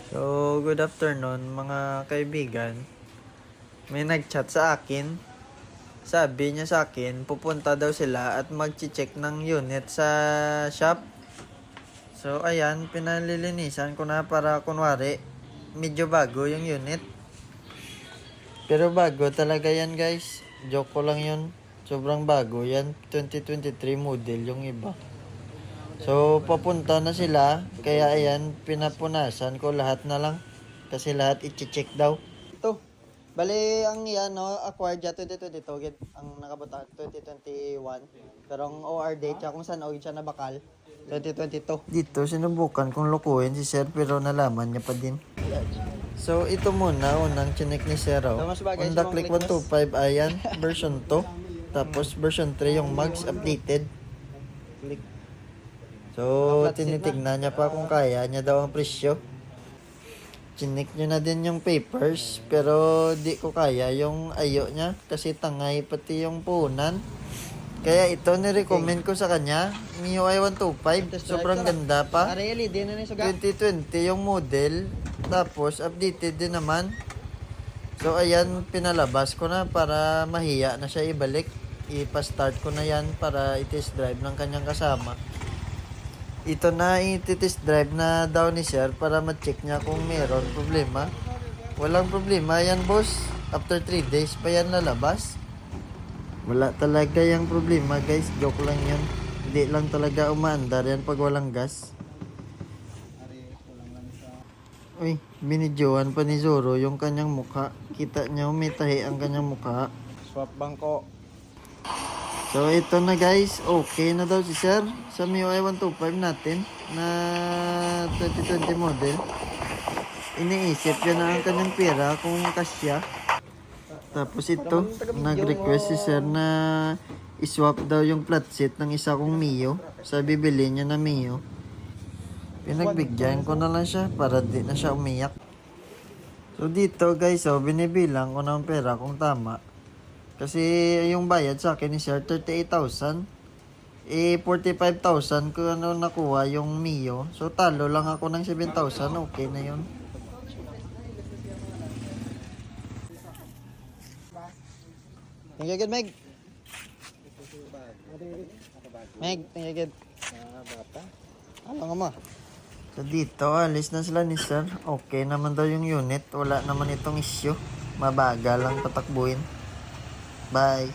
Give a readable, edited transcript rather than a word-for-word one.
So, good afternoon mga kaibigan. May nag-chat sa akin. Sabi niya sa akin, pupunta daw sila at mag-check ng unit sa shop. So, ayan, pinalilinisan ko na para kunwari, medyo bago yung unit. Pero bago talaga yan guys. Joke ko lang yun. Sobrang bago yan. 2023 model yung iba. So, papunta na sila. Kaya ayan, pinapunasan ko lahat na lang. Kasi lahat i-check daw. Ito. Bali, ang yan, no, acquired ya 2022. Ang nakabuta, 2021. Pero ang OR date siya, kung saan o siya nabakal, 2022. Dito, sinubukan kong lukuhin si Sir, pero nalaman niya pa din. So, ito muna, unang chinek ni Sir. Honda Click 125, ayan, version 2. Tapos, version 3, yung mags updated. Click. So, tinitignan niya pa kung kaya niya daw ang presyo. Chinik niya na din yung papers, pero di ko kaya yung ayo niya kasi tangay pati yung punan. Kaya ito ni-recommend ko sa kanya, MIUI 125, sobrang ganda pa. 2020 yung model, tapos updated din naman. So ayan, pinalabas ko na para mahiya na siya ibalik. Ipa-start ko na yan para i-test drive ng kanyang kasama. Ito na i-test drive na daw ni Sir para ma-check niya kung meron problema. Walang problema yan boss. After 3 days pa yan lalabas. Wala talaga yung problema guys. Joke lang yun. Hindi lang talaga umaandar yan pag walang gas. Uy, binidyoan pa ni Zoro yung kanyang mukha. Kita niya may tahi ang kanyang mukha. Swap bangko. So ito na guys, okay na daw si Sir sa MIUI 125 natin na 2020 model. Iniisip niya na ang kanyang pera kung kasya. Tapos ito, nag-request si Sir na iswap daw yung flat seat ng isa kong Mio sa bibili niya na Mio. Pinagbigyan ko na lang siya para di na siya umiyak. So dito guys, binibilang ko na ang pera kung tama. Kasi yung bayad sa akin ni Sir, 38,000. 45,000 ko nakuha yung Mio. So, talo lang ako ng 7,000. Okay na yun. Thank you, good, Meg. Meg, thank you, good. Ano nga mo? So, dito, alis na sila ni Sir. Okay naman daw yung unit. Wala naman itong issue. Mabagal lang patakbuhin. Bye.